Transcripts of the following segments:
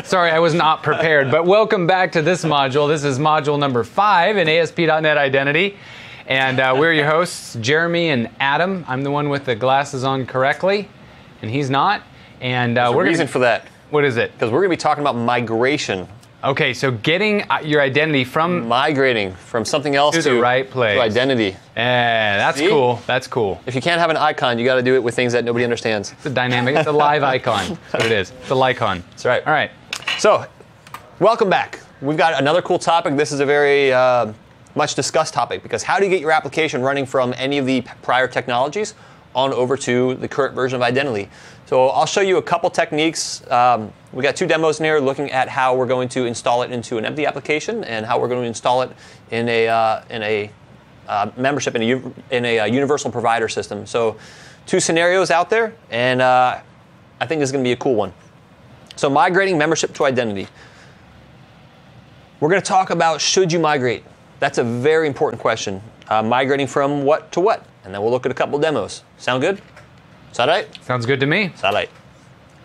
Sorry, I was not prepared, but welcome back to this module. This is module number 5 in ASP.NET Identity. And we're your hosts, Jeremy and Adam. I'm the one with the glasses on correctly, and he's not. And There's a reason for that. What is it? Because we're going to be talking about migration. Okay, so getting your identity from... Migrating from something else to the right place. To identity. That's See? Cool. That's cool. If you can't have an icon, you got to do it with things that nobody understands. It's a dynamic. It's a live icon. That's what it is. It's a lycon. That's right. All right. So, welcome back. We've got another cool topic. This is a very much discussed topic because how do you get your application running from any of the prior technologies on over to the current version of identity? So I'll show you a couple techniques. We got 2 demos in here looking at how we're going to install it into an empty application and how we're going to install it in a membership in a universal provider system. So 2 scenarios out there, and I think this is going to be a cool one. So migrating membership to identity. We're going to talk about should you migrate. That's a very important question. Migrating from what to what? And then we'll look at a couple demos. Sound good? Is that right? Sounds good to me. Is that right?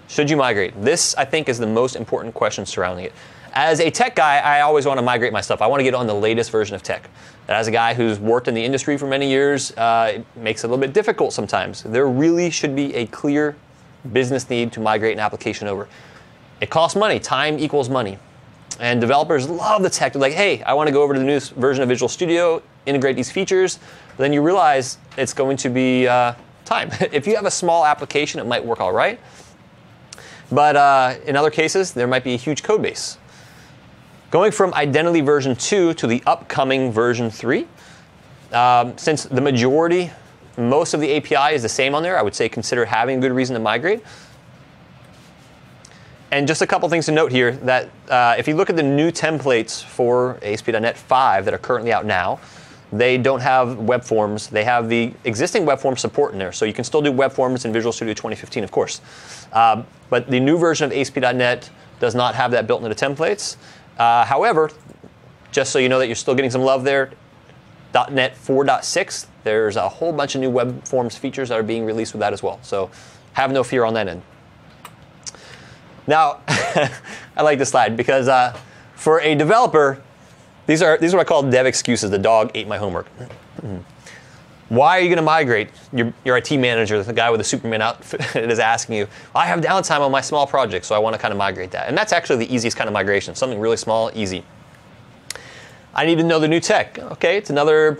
Should you migrate? This, I think, is the most important question surrounding it. As a tech guy, I always want to migrate my stuff. I want to get on the latest version of tech. And as a guy who's worked in the industry for many years, it makes it a little bit difficult sometimes. There really should be a clear business need to migrate an application over. It costs money. Time equals money. And developers love the tech. They're like, hey, I want to go over to the newest version of Visual Studio, integrate these features. But then you realize it's going to be time. If you have a small application, it might work all right. But in other cases, there might be a huge code base. Going from Identity version 2 to the upcoming version 3, since the majority, most of the API is the same on there, I would say consider having a good reason to migrate. And just a couple things to note here that if you look at the new templates for ASP.NET 5 that are currently out now, they don't have web forms. They have the existing web form support in there. So you can still do web forms in Visual Studio 2015, of course. But the new version of ASP.NET does not have that built into the templates. However, just so you know that you're still getting some love there, .NET 4.6, there's a whole bunch of new web forms features that are being released with that as well. So have no fear on that end. Now, I like this slide because for a developer, these are what I call dev excuses. The dog ate my homework. Why are you going to migrate? Your IT manager, the guy with the Superman outfit, is asking you, I have downtime on my small project, so I want to kind of migrate that. And that's actually the easiest kind of migration, something really small, easy. I need to know the new tech. Okay, it's another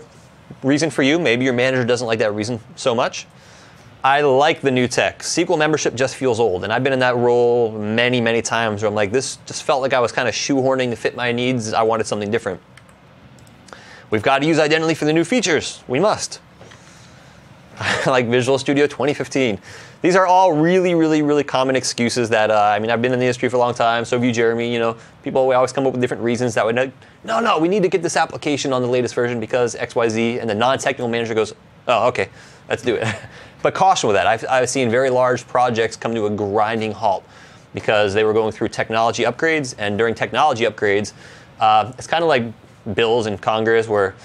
reason for you. Maybe your manager doesn't like that reason so much. I like the new tech. SQL membership just feels old, and I've been in that role many, many times where I'm like, this just felt like I was kind of shoehorning to fit my needs. I wanted something different. We've got to use identity for the new features. We must. Like Visual Studio 2015. These are all really, really, really common excuses that, I mean, I've been in the industry for a long time, so have you, Jeremy. You know, people always come up with different reasons that would, no, we need to get this application on the latest version because X, Y, Z, and the non-technical manager goes, oh, okay, let's do it. But caution with that. I've seen very large projects come to a grinding halt because they were going through technology upgrades, and during technology upgrades, it's kind of like bills in Congress where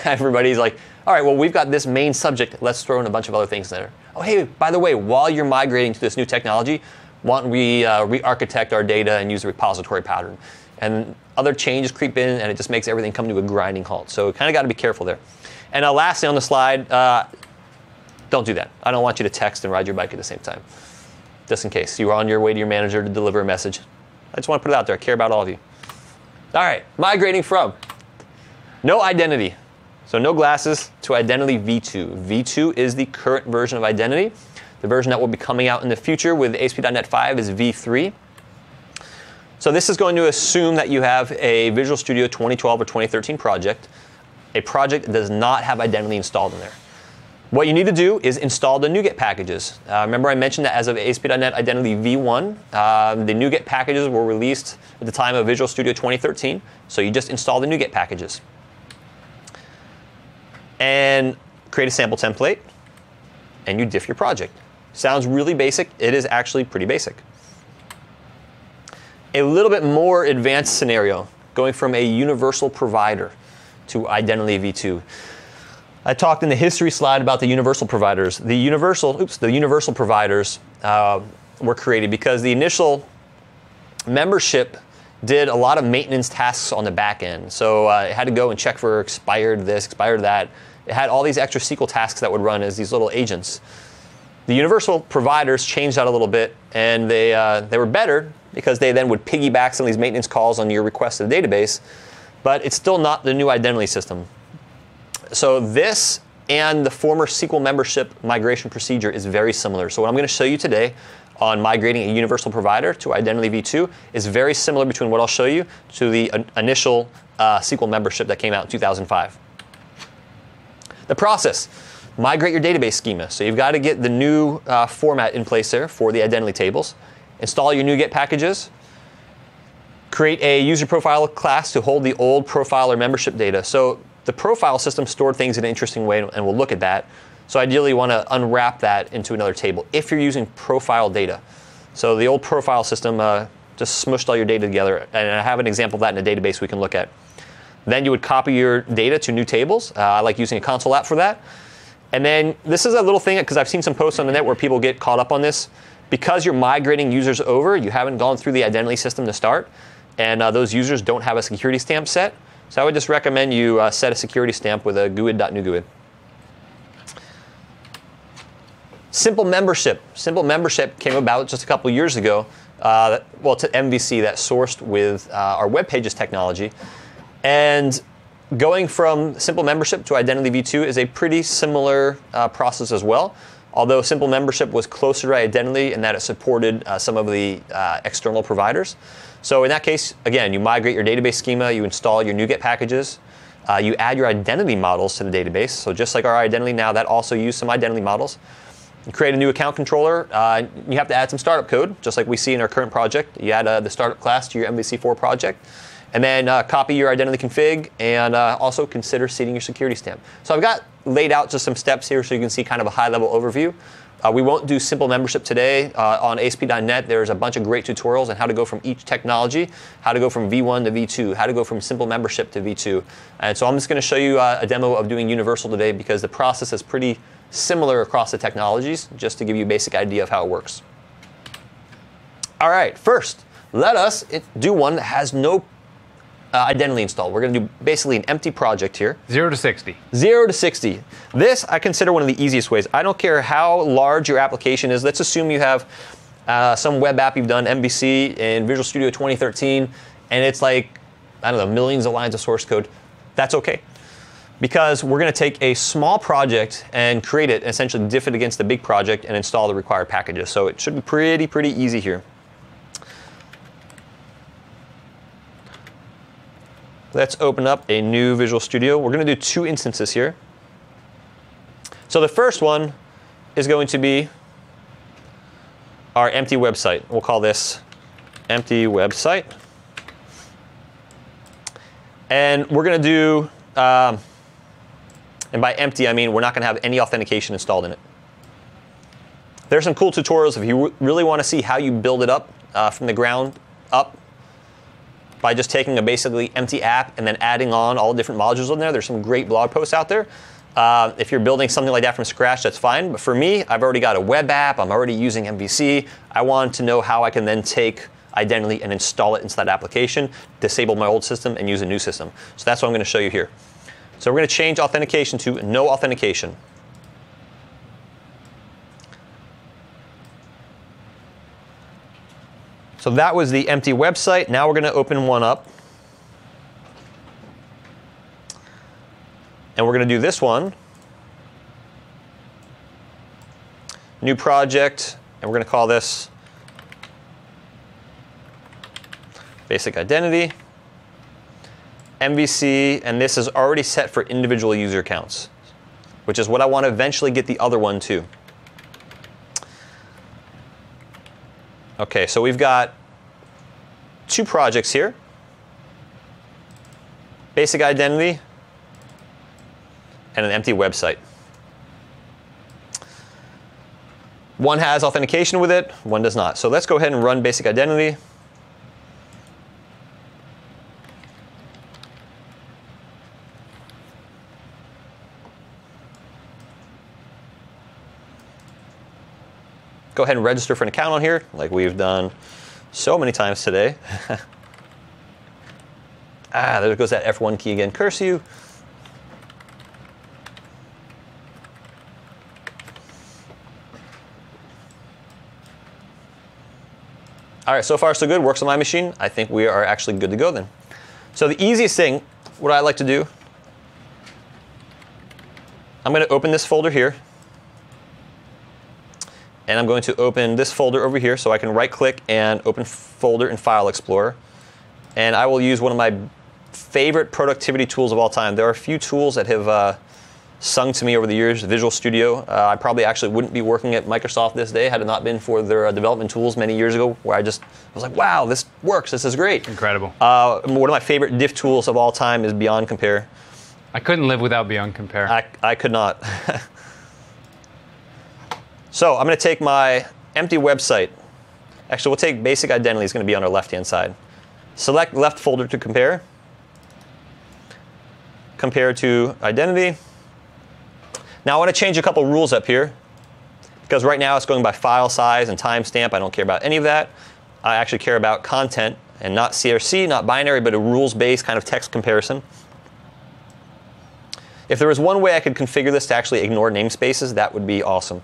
everybody's like, all right, well, we've got this main subject. Let's throw in a bunch of other things there. Oh, hey, by the way, while you're migrating to this new technology, why don't we re-architect our data and use a repository pattern? And other changes creep in, and it just makes everything come to a grinding halt. So kind of got to be careful there. And lastly on the slide, don't do that. I don't want you to text and ride your bike at the same time, just in case you were on your way to your manager to deliver a message. I just want to put it out there. I care about all of you. All right, migrating from no identity, so no glasses, to identity v2. v2 is the current version of identity. The version that will be coming out in the future with ASP.NET 5 is v3. So this is going to assume that you have a Visual Studio 2012 or 2013 project, a project that does not have identity installed in there. What you need to do is install the NuGet packages. Remember I mentioned that as of ASP.NET Identity v1, the NuGet packages were released at the time of Visual Studio 2013, so you just install the NuGet packages. And create a sample template, and you diff your project. Sounds really basic. It is actually pretty basic. A little bit more advanced scenario, going from a universal provider to Identity v2. I talked in the history slide about the universal providers. The universal providers were created because the initial membership did a lot of maintenance tasks on the back end. So it had to go and check for expired this, expired that. It had all these extra SQL tasks that would run as these little agents. The universal providers changed that a little bit, and they were better because they then would piggyback some of these maintenance calls on your request to the database, but it's still not the new identity system. So this and the former SQL membership migration procedure is very similar. So what I'm going to show you today on migrating a universal provider to Identity v2 is very similar between what I'll show you to the initial SQL membership that came out in 2005. The process: migrate your database schema. So you've got to get the new format in place there for the identity tables. Install your NuGet packages. Create a user profile class to hold the old profile or membership data. So the profile system stored things in an interesting way, and we'll look at that. So ideally, you want to unwrap that into another table if you're using profile data. So the old profile system just smushed all your data together, and I have an example of that in a database we can look at. Then you would copy your data to new tables. I like using a console app for that. And then this is a little thing, because I've seen some posts on the net where people get caught up on this. Because you're migrating users over, you haven't gone through the identity system to start, and those users don't have a security stamp set. So I would just recommend you set a security stamp with a GUID.NuGUID. Simple membership. Simple membership came about just a couple years ago, well, to MVC that sourced with our web pages technology. And going from simple membership to Identity v2 is a pretty similar process as well, although simple membership was closer to identity in that it supported some of the external providers. So in that case, again, you migrate your database schema, you install your NuGet packages, you add your identity models to the database. So just like our identity now, that also used some identity models. You create a new account controller. You have to add some startup code, just like we see in our current project. You add the startup class to your MVC4 project. And then copy your identity config, and also consider seeding your security stamp. So I've got laid out just some steps here so you can see kind of a high-level overview. We won't do simple membership today. On ASP.NET, there's a bunch of great tutorials on how to go from each technology, how to go from V1 to V2, how to go from simple membership to V2. And so I'm just going to show you a demo of doing universal today because the process is pretty similar across the technologies, just to give you a basic idea of how it works. All right, first, let us do one that has no identity installed. We're going to do basically an empty project here. 0 to 60. 0 to 60. This I consider one of the easiest ways. I don't care how large your application is. Let's assume you have some web app you've done, MVC, in Visual Studio 2013, and it's like, I don't know, millions of lines of source code. That's okay. Because we're going to take a small project and create it, and essentially diff it against the big project and install the required packages. So it should be pretty easy here. Let's open up a new Visual Studio. We're going to do 2 instances here. So the first one is going to be our empty website. We'll call this empty website. And we're going to do, and by empty I mean we're not going to have any authentication installed in it. There's some cool tutorials if you really want to see how you build it up from the ground up, by just taking a basically empty app and then adding on all the different modules in there. There's some great blog posts out there. If you're building something like that from scratch, that's fine. But for me, I've already got a web app. I'm already using MVC. I want to know how I can then take identity and install it into that application, disable my old system, and use a new system. So that's what I'm going to show you here. So we're going to change authentication to no authentication. So that was the empty website. Now we're going to open one up. And we're going to do this one. New project. And we're going to call this basic identity. MVC. And this is already set for individual user accounts, which is what I want to eventually get the other one to. Okay, so we've got 2 projects here. Basic identity and an empty website. One has authentication with it, one does not. So let's go ahead and run basic identity. Go go ahead and register for an account on here, like we've done so many times today. There goes that F1 key again. Curse you. All right, so far so good. Works on my machine. I think we are actually good to go then. So the easiest thing, what I like to do, I'm going to open this folder here. And I'm going to open this folder over here, so I can right-click and open folder in File Explorer. And I will use one of my favorite productivity tools of all time. There are a few tools that have sung to me over the years. Visual Studio. I probably actually wouldn't be working at Microsoft this day had it not been for their development tools many years ago, where I was like, wow, this works. This is great. Incredible. One of my favorite diff tools of all time is Beyond Compare. I couldn't live without Beyond Compare. I could not. So I'm going to take my empty website. Actually, we'll take basic identity. It's going to be on our left-hand side. Select left folder to compare. Compare to identity. Now I want to change a couple rules up here, because right now it's going by file size and timestamp. I don't care about any of that. I actually care about content and not CRC, not binary, but a rules-based kind of text comparison. If there was one way I could configure this to actually ignore namespaces, that would be awesome.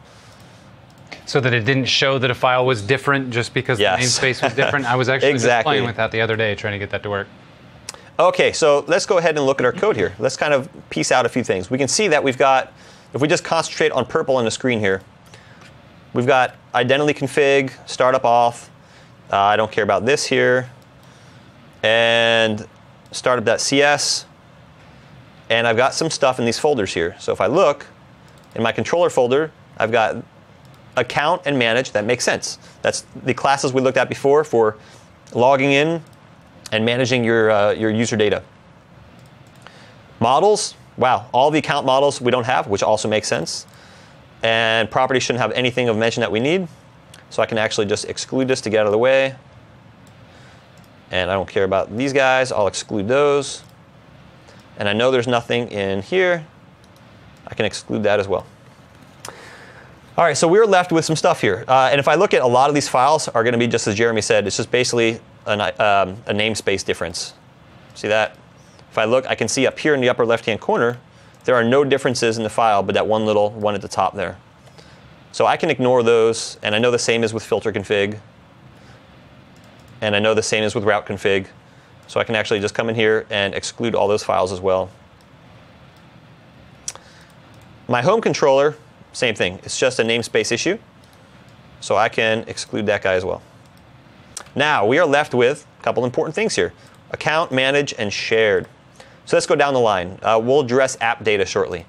So that it didn't show that a file was different just because the namespace was different? I was actually just playing with that the other day, trying to get that to work. Okay, so let's go ahead and look at our code here. Let's kind of piece out a few things. We can see that we've got, if we just concentrate on purple on the screen here, we've got identity config, startup auth. I don't care about this here. And startup.cs. And I've got some stuff in these folders here. So if I look in my controller folder, I've got account and manage. That makes sense. That's the classes we looked at before for logging in and managing your user data. Models, wow, all the account models we don't have, which also makes sense. And property shouldn't have anything of mention that we need. So I can actually just exclude this to get out of the way. And I don't care about these guys. I'll exclude those. And I know there's nothing in here. I can exclude that as well. All right, so we're left with some stuff here. And if I look at a lot of these files are going to be just as Jeremy said. It's just basically a namespace difference. See that? If I look, I can see up here in the upper left-hand corner, there are no differences in the file, but that one little one at the top there. So I can ignore those, and I know the same is with filter config. And I know the same is with route config. So I can actually just come in here and exclude all those files as well. My home controller, same thing. It's just a namespace issue. So I can exclude that guy as well. Now, we are left with a couple important things here. Account, manage, and shared. So let's go down the line. We'll address app data shortly.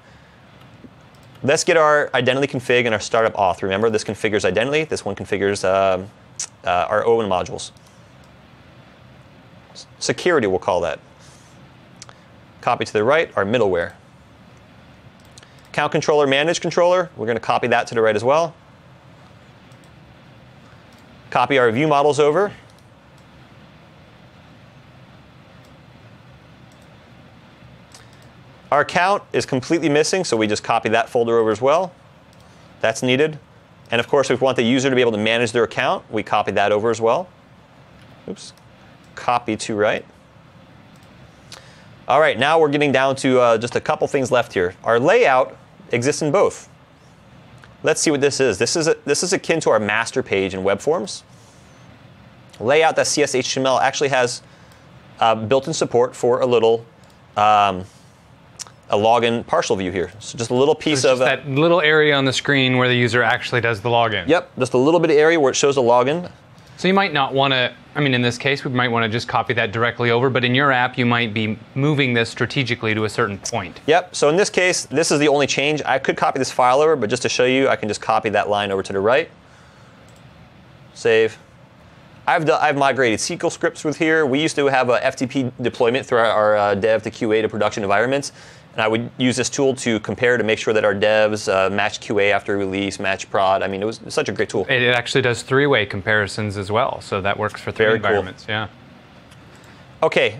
Let's get our identity config and our startup auth. Remember, this configures identity. This one configures our OWN modules. Security, we'll call that. Copy to the right, our middleware. Account controller, manage controller. We're going to copy that to the right as well. Copy our view models over. Our account is completely missing, so we just copy that folder over as well. That's needed. And of course, if we want the user to be able to manage their account, we copy that over as well. Oops. Copy to right. All right, now we're getting down to just a couple things left here. Our layout exists in both. Let's see what this is. This is akin to our master page in web forms. Layout.cs HTML actually has built-in support for a little a login partial view here. So just a little piece of that little area on the screen where the user actually does the login. Yep, just a little bit of area where it shows the login. So you might not want to, I mean, in this case, we might want to just copy that directly over, but in your app, you might be moving this strategically to a certain point. Yep, so in this case, this is the only change. I could copy this file over, but just to show you, I can just copy that line over to the right. Save. I've migrated SQL scripts with here. We used to have a FTP deployment through our dev to QA to production environments. And I would use this tool to compare to make sure that our devs match QA after release, match prod. I mean, it was such a great tool. It actually does three-way comparisons as well, so that works for three environments. Cool. Yeah. Okay,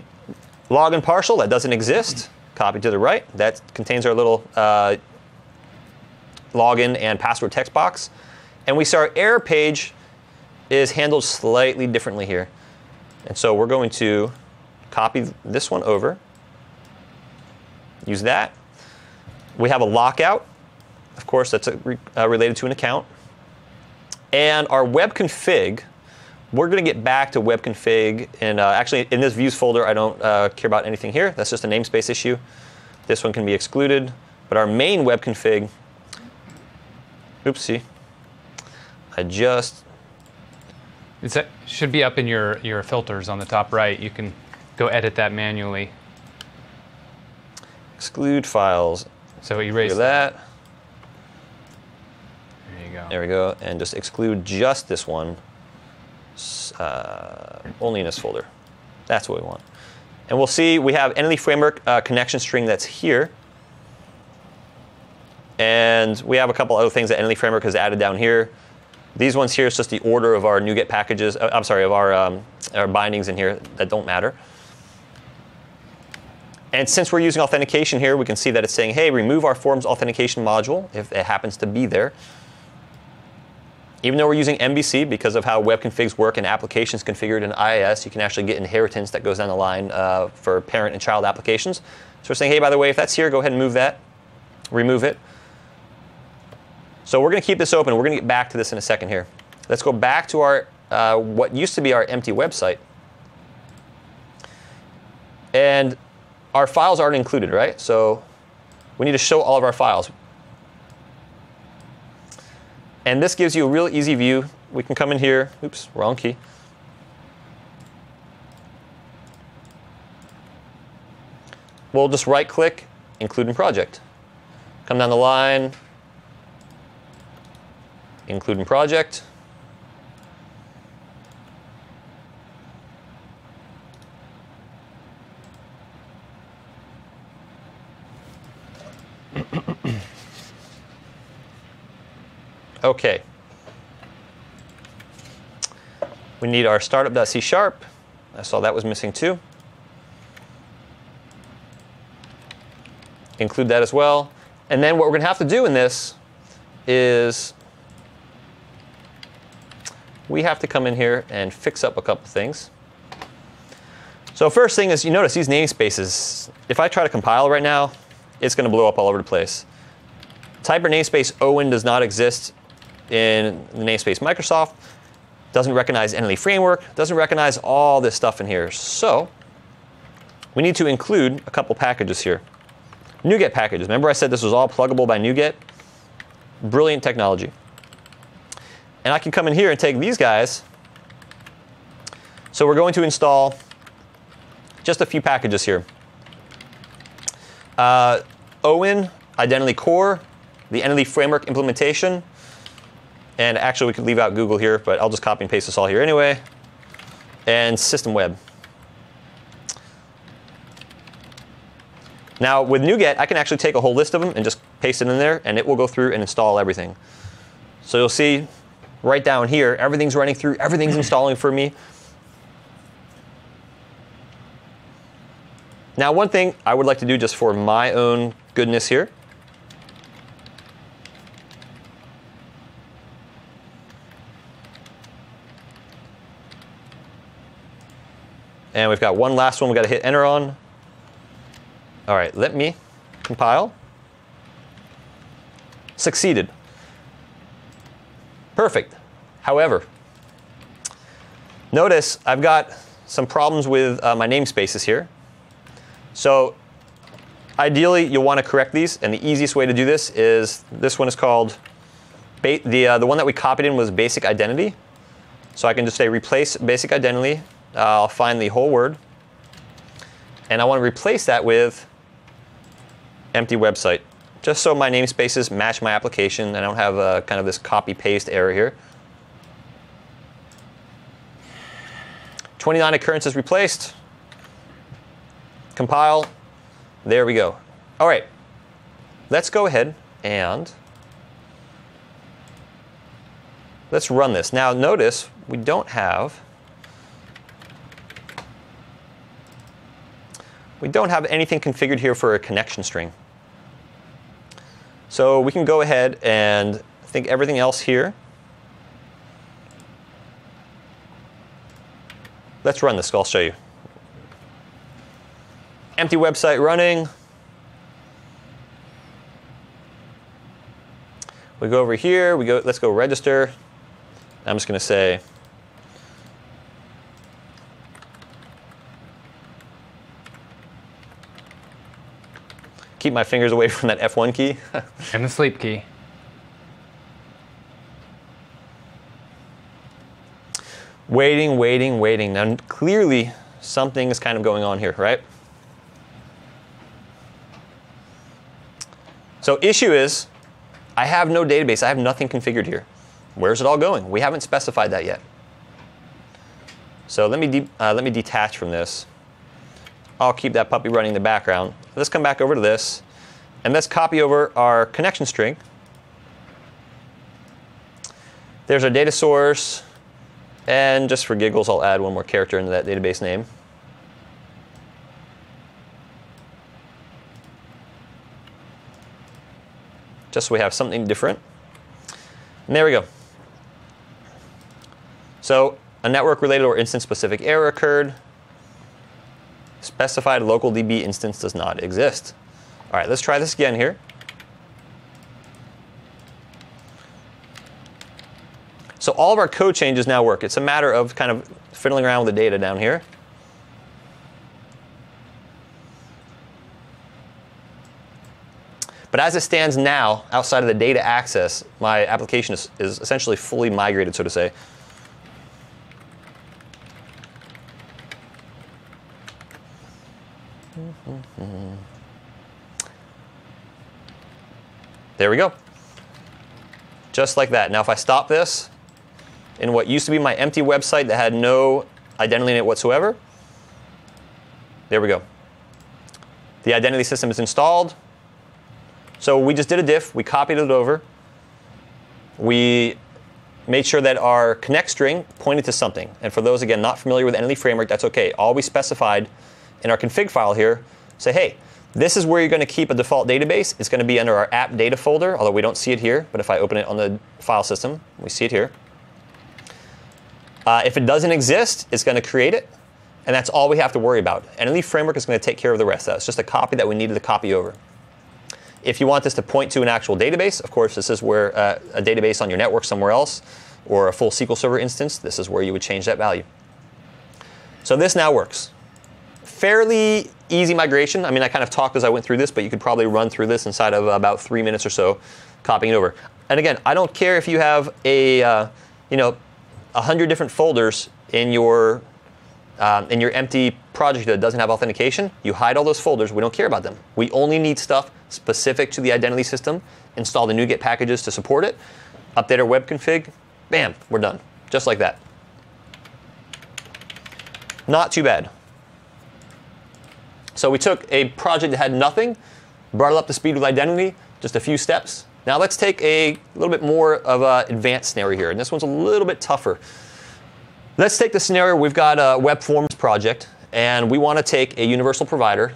login partial, that doesn't exist. Copy to the right. That contains our little login and password text box. And we see our error page is handled slightly differently here. And so we're going to copy this one over, use that. We have a lockout. Of course, that's related to an account. And our web config, we're going to get back to web config. And actually, in this views folder, I don't care about anything here. That's just a namespace issue. This one can be excluded. But our main web config, oopsie, It should be up in your filters on the top right. You can go edit that manually. Exclude files. So erase that. There you go. There we go. And just exclude just this one, only in this folder. That's what we want. And we'll see we have entity framework connection string that's here. And we have a couple other things that entity framework has added down here. These ones here is just the order of our NuGet packages. I'm sorry, of our bindings in here that don't matter. And since we're using authentication here, we can see that it's saying, hey, remove our forms authentication module if it happens to be there. Even though we're using MVC, because of how web configs work and applications configured in IIS, you can actually get inheritance that goes down the line for parent and child applications. So we're saying, hey, by the way, if that's here, go ahead and move that, remove it. So we're going to keep this open. We're going to get back to this in a second here. Let's go back to our what used to be our empty website. And our files aren't included, right? So we need to show all of our files. And this gives you a real easy view. We can come in here. Oops, wrong key. We'll just right-click, include in project. Come down the line, include in project. OK. We need our startup.c#. I saw that was missing too. Include that as well. And then what we're going to have to do in this is we have to come in here and fix up a couple things. So first thing is, you notice these namespaces. If I try to compile right now, it's going to blow up all over the place. Type or namespace OWIN does not exist in the namespace Microsoft. Doesn't recognize entity framework. Doesn't recognize all this stuff in here. So we need to include a couple packages here. NuGet packages. Remember I said this was all pluggable by NuGet? Brilliant technology. And I can come in here and take these guys. So we're going to install just a few packages here. OWIN, Identity Core, the Entity Framework implementation. And actually, we could leave out Google here, but I'll just copy and paste this all here anyway. And System Web. Now, with NuGet, I can actually take a whole list of them and just paste it in there, and it will go through and install everything. So you'll see right down here, everything's running through, everything's installing for me. Now, one thing I would like to do just for my own goodness here. And we've got one last one we've got to hit enter on. All right, let me compile. Succeeded. Perfect. However, notice I've got some problems with my namespaces here. So ideally, you'll want to correct these. And the easiest way to do this one is called, the one that we copied in was basic identity. So I can just say replace basic identity. I'll find the whole word. And I want to replace that with empty website, just so my namespaces match my application and I don't have kind of this copy-paste error here. 29 occurrences replaced. Compile. There we go. All right. Let's go ahead and let's run this. Now notice we don't have anything configured here for a connection string. So we can go ahead and I think everything else here let's run this. I'll show you. Empty website running. We go over here. Let's go register. I'm just going to say keep my fingers away from that F1 key. And the sleep key. Waiting, waiting, waiting. Now, clearly, something is kind of going on here, right? So issue is, I have no database. I have nothing configured here. Where's it all going? We haven't specified that yet. So let me detach from this. I'll keep that puppy running in the background. Let's come back over to this, and let's copy over our connection string. There's our data source. And just for giggles, I'll add one more character into that database name. Just so we have something different. And there we go. So a network-related or instance-specific error occurred. Specified local DB instance does not exist. All right, let's try this again here. So all of our code changes now work. It's a matter of kind of fiddling around with the data down here. But as it stands now, outside of the data access, my application is essentially fully migrated, so to say. There we go. Just like that. Now if I stop this, in what used to be my empty website that had no identity in it whatsoever, there we go. The identity system is installed. So we just did a diff. We copied it over. We made sure that our connect string pointed to something. And for those, again, not familiar with Entity Framework, that's OK. All we specified in our config file here, say, hey, this is where you're going to keep a default database. It's going to be under our app data folder, although we don't see it here. But if I open it on the file system, we see it here. If it doesn't exist, it's going to create it. And that's all we have to worry about. Entity Framework is going to take care of the rest of that. It's just a copy that we needed to copy over. If you want this to point to an actual database, of course, this is where a database on your network somewhere else, or a full SQL Server instance, this is where you would change that value. So this now works. Fairly easy migration. I mean, I kind of talked as I went through this, but you could probably run through this inside of about 3 minutes or so, copying it over. And again, I don't care if you have a 100 different folders in your empty project that doesn't have authentication. You hide all those folders. We don't care about them. We only need stuff specific to the identity system. Install the NuGet packages to support it. Update our web config. Bam, we're done. Just like that. Not too bad. So we took a project that had nothing, brought it up to speed with identity, just a few steps. Now let's take a little bit more of an advanced scenario here, and this one's a little bit tougher. Let's take the scenario, we've got a web forms project, and we want to take a universal provider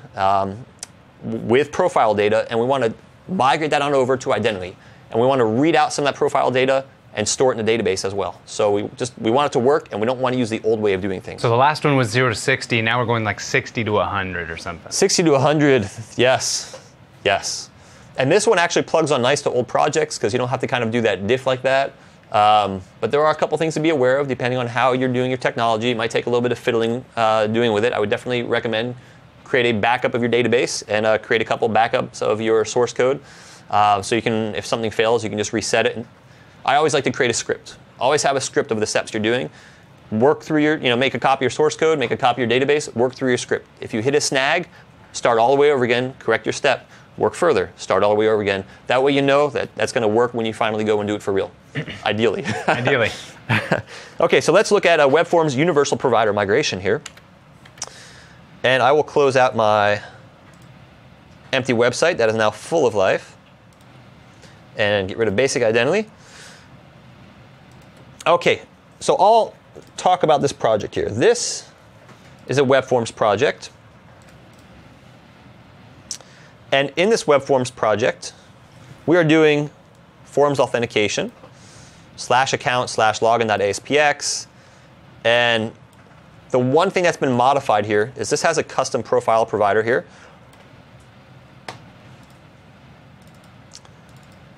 with profile data, and we want to migrate that on over to identity. And we want to read out some of that profile data and store it in the database as well. So we want it to work, and we don't want to use the old way of doing things. So the last one was 0 to 60. Now we're going like 60 to 100 or something. 60 to 100, yes, yes. And this one actually plugs on nice to old projects because you don't have to kind of do that diff like that. But there are a couple things to be aware of depending on how you're doing your technology. It might take a little bit of fiddling doing with it. I would definitely recommend create a backup of your database and create a couple backups of your source code. So you can, if something fails, you can just reset it. I always like to create a script. Always have a script of the steps you're doing. Work through your, make a copy of your source code, make a copy of your database, work through your script. If you hit a snag, start all the way over again, correct your step, work further, start all the way over again. That way you know that that's going to work when you finally go and do it for real, ideally. Ideally. OK, so let's look at a web forms universal provider migration here. And I will close out my empty website that is now full of life and get rid of basic identity. OK, so I'll talk about this project here. This is a web forms project. And in this web forms project, we are doing forms authentication, /account/login.aspx. And The one thing that's been modified here is this has a custom profile provider here.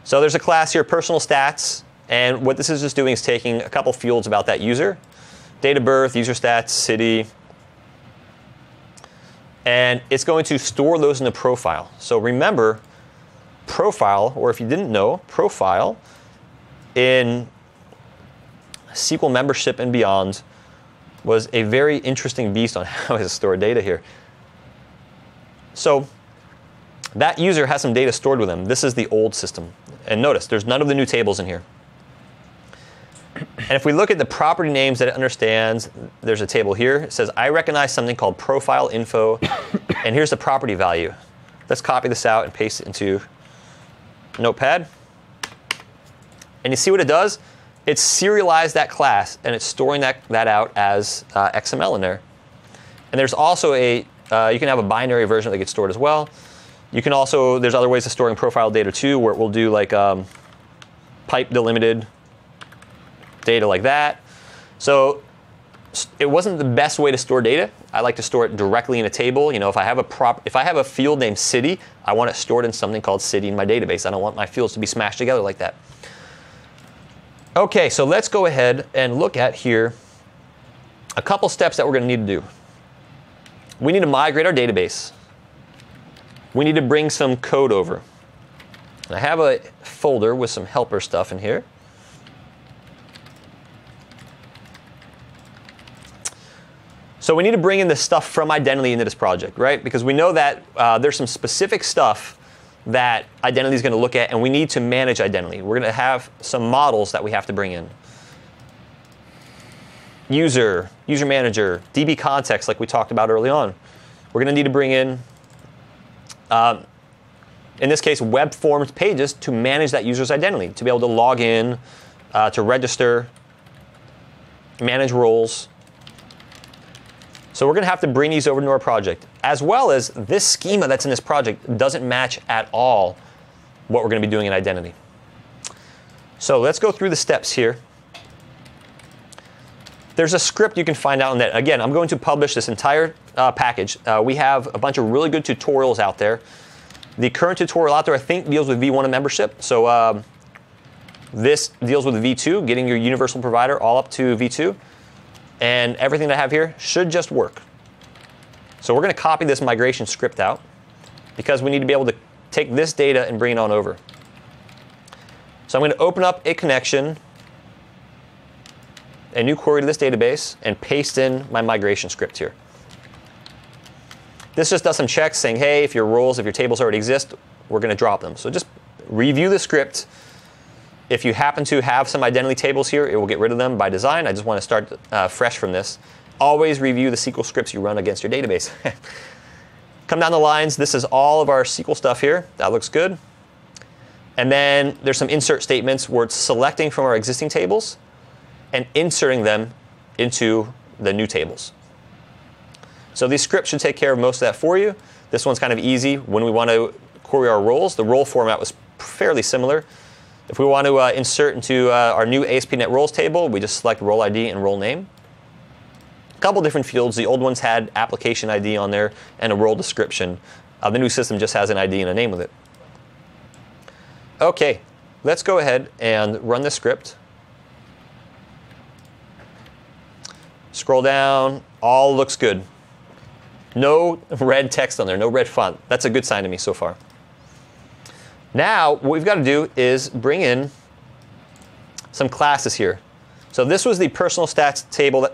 So there's a class here, personal stats, and what this is just doing is taking a couple fields about that user, date of birth, user stats, city, and it's going to store those in the profile. So remember, profile, or if you didn't know, profile in SQL membership and beyond was a very interesting beast on how to store data here. So that user has some data stored with them. This is the old system. And notice, there's none of the new tables in here. And if we look at the property names that it understands, there's a table here. It says, I recognize something called profile info, and here's the property value. Let's copy this out and paste it into Notepad. And you see what it does? It's serialized that class, and it's storing that out as XML in there. And there's also you can have a binary version that gets stored as well. You can also, there's other ways of storing profile data too, where it will do like pipe delimited data like that. So it wasn't the best way to store data. I like to store it directly in a table. You know, if I have a field named city, I want it stored in something called city in my database. I don't want my fields to be smashed together like that. Okay, so let's go ahead and look at here a couple steps that we're going to need to do. We need to migrate our database. We need to bring some code over. I have a folder with some helper stuff in here. So we need to bring in the stuff from identity into this project, right? Because we know that there's some specific stuff that identity is going to look at, and we need to manage identity. We're going to have some models that we have to bring in. User manager, DB context, like we talked about early on. We're going to need to bring in this case, web forms pages to manage that user's identity, to be able to log in, to register, manage roles. So we're going to have to bring these over to our project, as well as this schema that's in this project doesn't match at all what we're going to be doing in identity. So let's go through the steps here. There's a script you can find out on that. Again, I'm going to publish this entire package. We have a bunch of really good tutorials out there. The current tutorial out there, I think, deals with V1 and membership. So this deals with V2, getting your universal provider all up to V2. And everything that I have here should just work. So we're going to copy this migration script out because we need to be able to take this data and bring it on over. So I'm going to open up a connection, a new query to this database, and paste in my migration script here. This just does some checks saying, hey, if your roles, if your tables already exist, we're going to drop them. So just review the script. If you happen to have some identity tables here, it will get rid of them by design. I just want to start fresh from this. Always review the SQL scripts you run against your database. Come down the lines. This is all of our SQL stuff here. That looks good. And then there's some insert statements where it's selecting from our existing tables and inserting them into the new tables. So these scripts should take care of most of that for you. This one's kind of easy. When we want to query our roles, the role format was fairly similar. If we want to insert into our new ASP.NET Roles table, we just select role ID and role name. A couple different fields. The old ones had application ID on there and a role description. The new system just has an ID and a name with it. OK, let's go ahead and run the script. Scroll down. All looks good. No red text on there, no red font. That's a good sign to me so far. Now, what we've got to do is bring in some classes here. So this was the personal stats table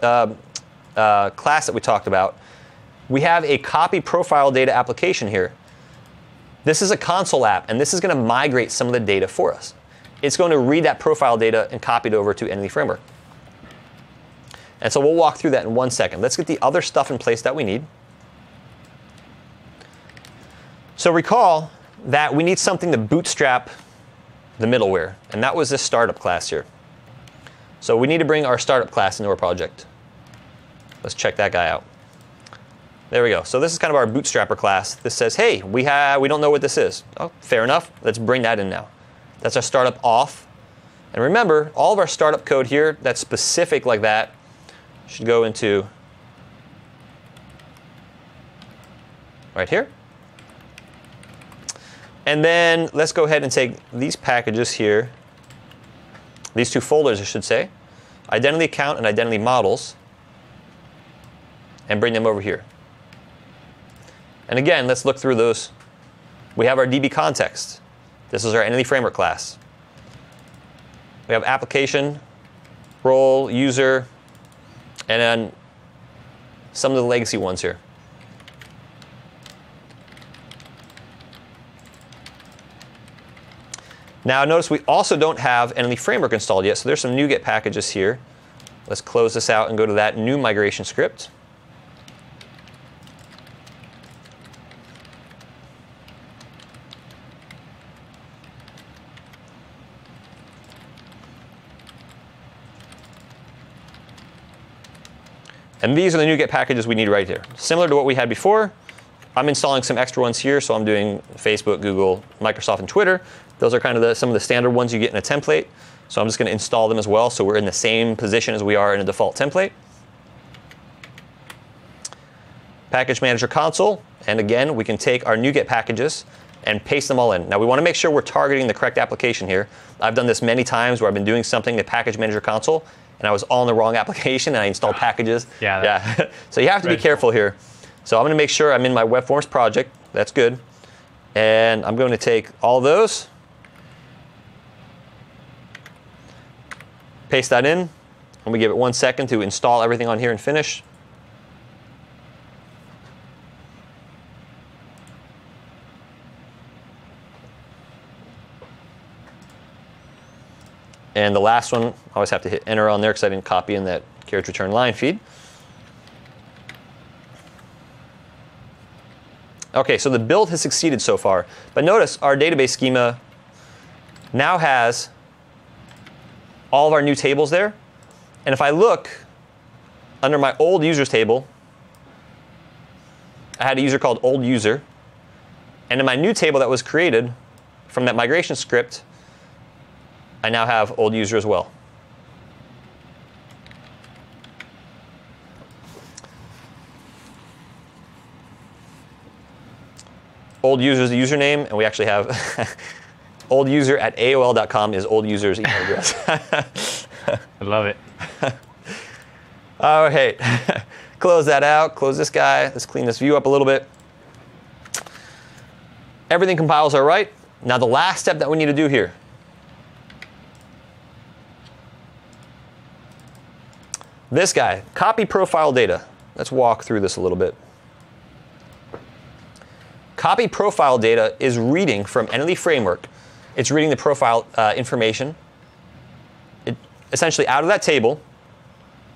class that we talked about. We have a copy profile data application here. This is a console app, and this is going to migrate some of the data for us. It's going to read that profile data and copy it over to Entity Framework. And so we'll walk through that in 1 second. Let's get the other stuff in place that we need. So recall that we need something to bootstrap the middleware, and that was this startup class here. So we need to bring our startup class into our project. Let's check that guy out. There we go. So this is kind of our bootstrapper class. This says, hey, we don't know what this is. Oh, fair enough. Let's bring that in now. That's our startup auth. And remember, all of our startup code here that's specific like that should go into right here. And then let's go ahead and take these packages here, these two folders, I should say, identity account and identity models, and bring them over here. And again, let's look through those. We have our DB context. This is our entity framework class. We have application, role, user, and then some of the legacy ones here. Now notice we also don't have entity framework installed yet, so there's some NuGet packages here. Let's close this out and go to that new migration script. And these are the NuGet packages we need right here. Similar to what we had before, I'm installing some extra ones here, so I'm doing Facebook, Google, Microsoft, and Twitter. Those are kind of some of the standard ones you get in a template. So I'm just going to install them as well, so we're in the same position as we are in a default template. Package Manager Console, and again, we can take our NuGet packages and paste them all in. Now we want to make sure we're targeting the correct application here. I've done this many times where I've been doing something in the Package Manager Console, and I was all in the wrong application, and I installed packages. Yeah. So you have to be careful here. So I'm going to make sure I'm in my Web Forms project. That's good. And I'm going to take all those, paste that in, and we give it 1 second to install everything on here and finish. And the last one, I always have to hit enter on there because I didn't copy in that carriage return line feed. Okay, so the build has succeeded so far. But notice our database schema now has all of our new tables there. And if I look under my old users table, I had a user called old user. And in my new table that was created from that migration script, I now have old user as well. Old user is the username, and we actually have old user at AOL.com is old user's email address. I love it. All right, close that out, close this guy. Let's clean this view up a little bit. Everything compiles all right. Now the last step that we need to do here. This guy, copy profile data. Let's walk through this a little bit. Copy profile data is reading from Entity Framework. It's reading the profile information, essentially out of that table,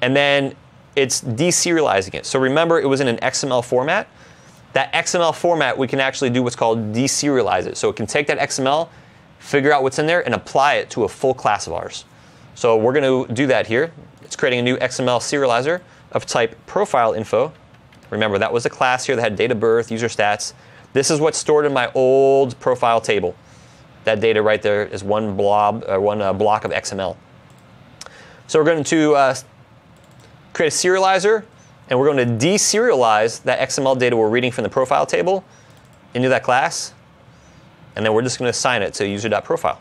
and then it's deserializing it. So remember, it was in an XML format. That XML format, we can actually do what's called deserialize it. So it can take that XML, figure out what's in there, and apply it to a full class of ours. So we're going to do that here. It's creating a new XML serializer of type profile info. Remember, that was a class here that had date of birth, user stats. This is what's stored in my old profile table. That data right there is one blob or one block of XML. So we're going to create a serializer, and we're going to deserialize that XML data we're reading from the profile table into that class, and then we're just going to assign it to user.profile.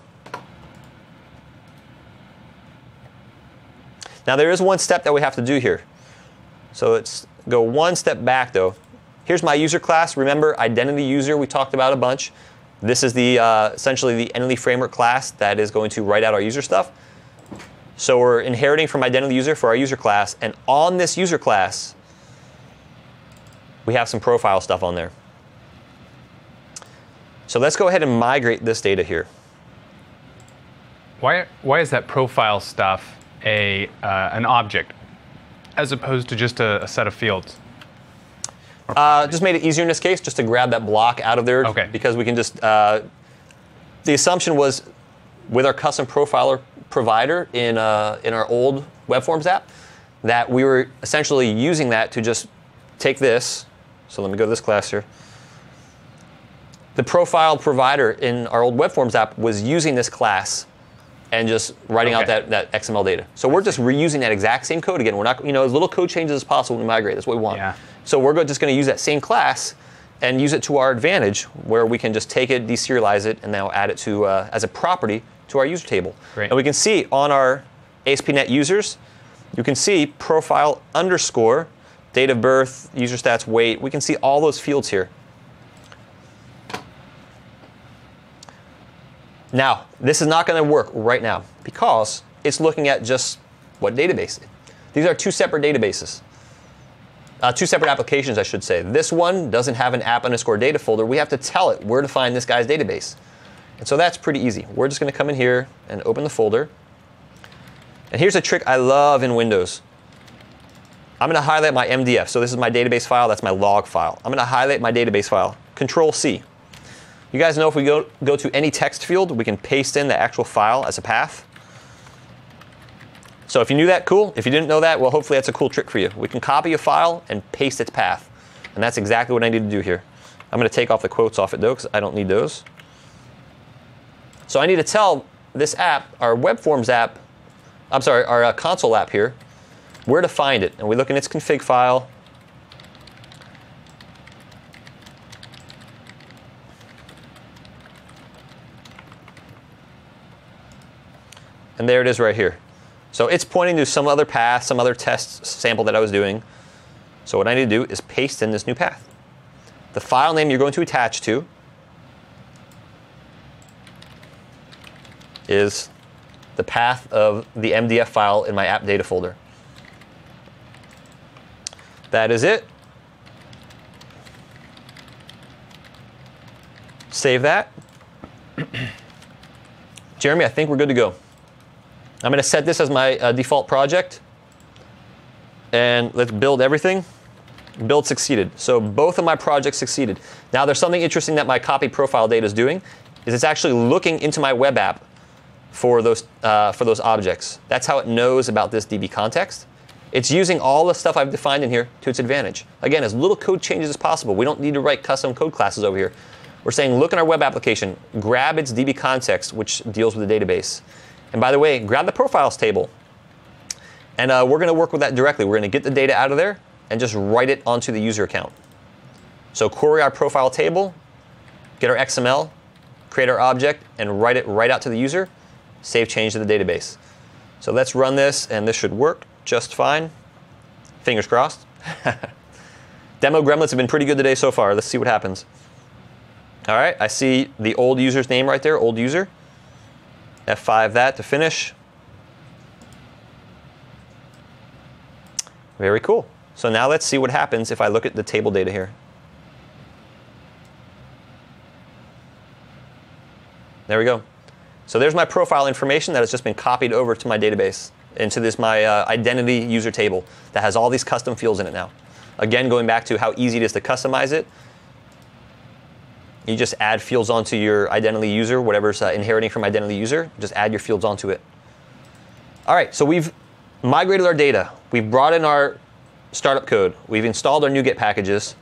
Now there is one step that we have to do here. So let's go one step back though. Here's my user class. Remember, identity user we talked about a bunch. This is the essentially the entity framework class that is going to write out our user stuff. So we're inheriting from identity user for our user class, and on this user class, we have some profile stuff on there. So let's go ahead and migrate this data here. Why is that profile stuff an object as opposed to just a set of fields? Just made it easier in this case, just to grab that block out of there, because we can just, the assumption was with our custom profiler provider in our old Web Forms app, that we were essentially using that to just take this. So let me go to this class here. The profile provider in our old Web Forms app was using this class and just writing out that XML data. So we're just reusing that exact same code again. We're not, as little code changes as possible when we migrate. That's what we want. Yeah. So we're just going to use that same class and use it to our advantage, where we can just take it, deserialize it, and now add it to as a property to our user table. Great. And we can see on our ASP.NET users, you can see profile underscore, date of birth, user stats, weight. We can see all those fields here. Now, this is not going to work right now because it's looking at just what database. These are two separate databases. Two separate applications, I should say. This one doesn't have an app underscore data folder. We have to tell it where to find this guy's database. And so that's pretty easy. We're just going to come in here and open the folder. And here's a trick I love in Windows. I'm going to highlight my MDF. So this is my database file. That's my log file. I'm going to highlight my database file. Control C. You guys know if we go to any text field, we can paste in the actual file as a path. So if you knew that, cool. If you didn't know that, well, hopefully that's a cool trick for you. We can copy a file and paste its path. And that's exactly what I need to do here. I'm going to take off the quotes off it, though, because I don't need those. So I need to tell this app, our web forms app, I'm sorry, our console app here, where to find it. And we look in its config file. And there it is right here. So it's pointing to some other path, some other test sample that I was doing. So what I need to do is paste in this new path. The file name you're going to attach to is the path of the MDF file in my app data folder. That is it. Save that. Jeremy, I think we're good to go. I'm going to set this as my default project. And let's build everything. Build succeeded. So both of my projects succeeded. Now there's something interesting that my copy profile data is doing, is it's actually looking into my web app for those objects. That's how it knows about this DB context. It's using all the stuff I've defined in here to its advantage. Again, as little code changes as possible. We don't need to write custom code classes over here. We're saying, look in our web application, grab its DB context, which deals with the database. And by the way, grab the profiles table. And we're going to work with that directly. We're going to get the data out of there and just write it onto the user account. So query our profile table, get our XML, create our object, and write it right out to the user, save change to the database. So let's run this, and this should work just fine. Fingers crossed. Demo gremlins have been pretty good today so far. Let's see what happens. All right, I see the old user's name right there, old user. F5 that to finish. Very cool. So now let's see what happens if I look at the table data here. There we go. So there's my profile information that has just been copied over to my database, into this my identity user table that has all these custom fields in it now. Again, going back to how easy it is to customize it. You just add fields onto your identity user, whatever's inheriting from identity user. Just add your fields onto it. All right, so we've migrated our data. We've brought in our startup code. We've installed our NuGet packages.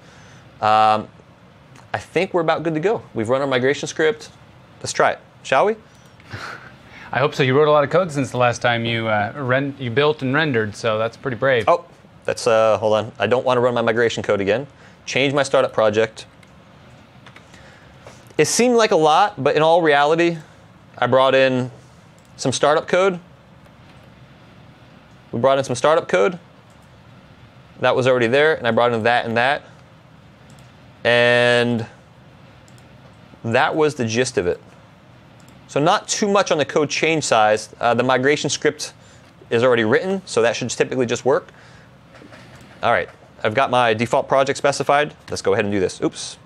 I think we're about good to go. We've run our migration script. Let's try it, shall we? I hope so. You wrote a lot of code since the last time you you built and rendered, so that's pretty brave. Oh, that's hold on. I don't want to run my migration code again. Change my startup project. It seemed like a lot, but in all reality, I brought in some startup code. We brought in some startup code. That was already there, and I brought in that and that. And that was the gist of it. So not too much on the code change size. The migration script is already written, so that should typically just work. All right, I've got my default project specified. Let's go ahead and do this. Oops.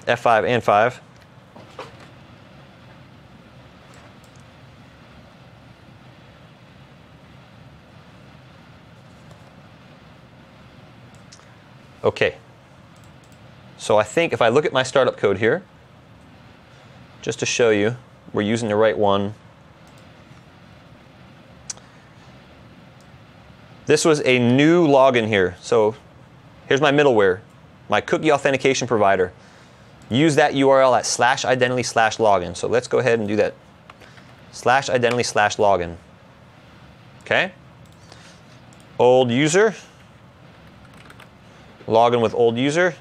F5 and 5. Okay. So I think if I look at my startup code here, just to show you, we're using the right one. This was a new login here. So here's my middleware, my cookie authentication provider. Use that URL at /identity/login. So let's go ahead and do that. /identity/login. Okay. Old user. Login with old user.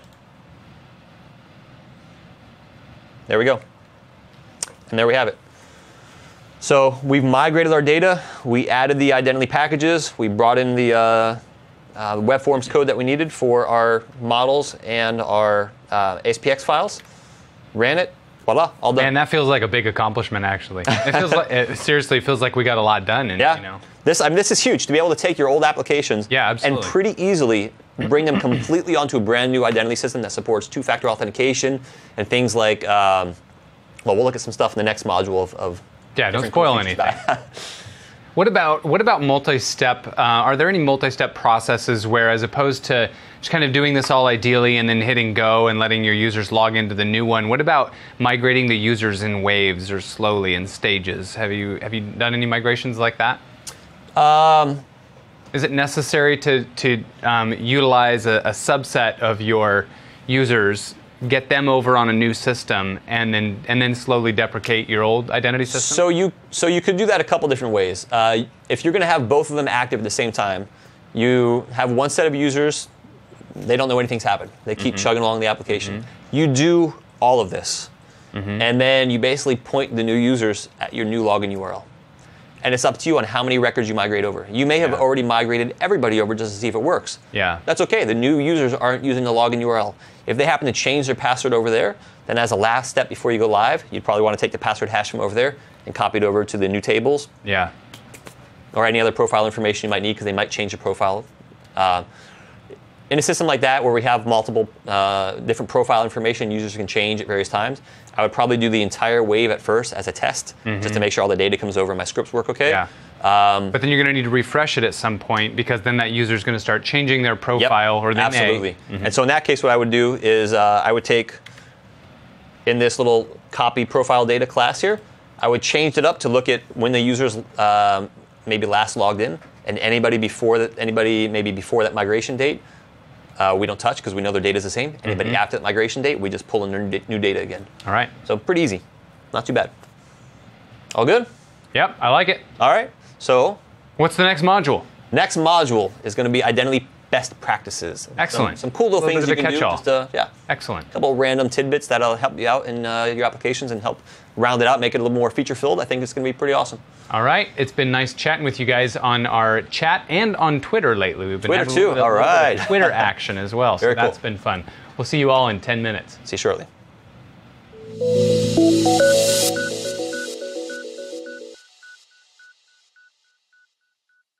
There we go. And there we have it. So we've migrated our data. We added the identity packages. We brought in the web forms code that we needed for our models and our ASPX files. Ran it. Voila, all done. Man, that feels like a big accomplishment, actually. It feels like, it seriously feels like we got a lot done. And, yeah. You know. This is huge, to be able to take your old applications and pretty easily bring them completely onto a brand new identity system that supports two-factor authentication and things like, well, we'll look at some stuff in the next module of yeah, don't spoil anything. What about multi-step? Are there any multi-step processes where, as opposed to just kind of doing this all ideally and then hitting go and letting your users log into the new one, what about migrating the users in waves or slowly in stages? Have you done any migrations like that? Is it necessary to utilize a subset of your users, get them over on a new system, and then slowly deprecate your old identity system? So you could do that a couple different ways. If you're going to have both of them active at the same time, you have one set of users. They don't know anything's happened. They keep chugging along the application. You do all of this, and then you basically point the new users at your new login URL. And it's up to you on how many records you migrate over. You may have already migrated everybody over just to see if it works. Yeah. That's okay. The new users aren't using the login URL. If they happen to change their password over there, then as a last step before you go live, you'd probably want to take the password hash from over there and copy it over to the new tables. Yeah. Or any other profile information you might need, because they might change your profile. In a system like that, where we have multiple different profile information users can change at various times, I would probably do the entire wave at first as a test, just to make sure all the data comes over and my scripts work okay. Yeah. But then you're going to need to refresh it at some point, because then that user is going to start changing their profile. Or they absolutely. And so in that case, what I would do is I would take, in this little copy profile data class here, I would change it up to look at when the users maybe last logged in, and anybody maybe before that migration date, we don't touch because we know their data is the same. Anybody after that migration date, we just pull in their new data again. All right. So pretty easy. Not too bad. All good? Yep, I like it. All right. So what's the next module? Next module is going to be identity best practices. Excellent. Some cool little things you can do. Just, Excellent. A couple of random tidbits that'll help you out in your applications and help round it out, make it a little more feature-filled. I think it's going to be pretty awesome. All right. It's been nice chatting with you guys on our chat and on Twitter lately. We've been Twitter too. All right. Twitter action as well. So that's been fun. We'll see you all in 10 minutes. See you shortly.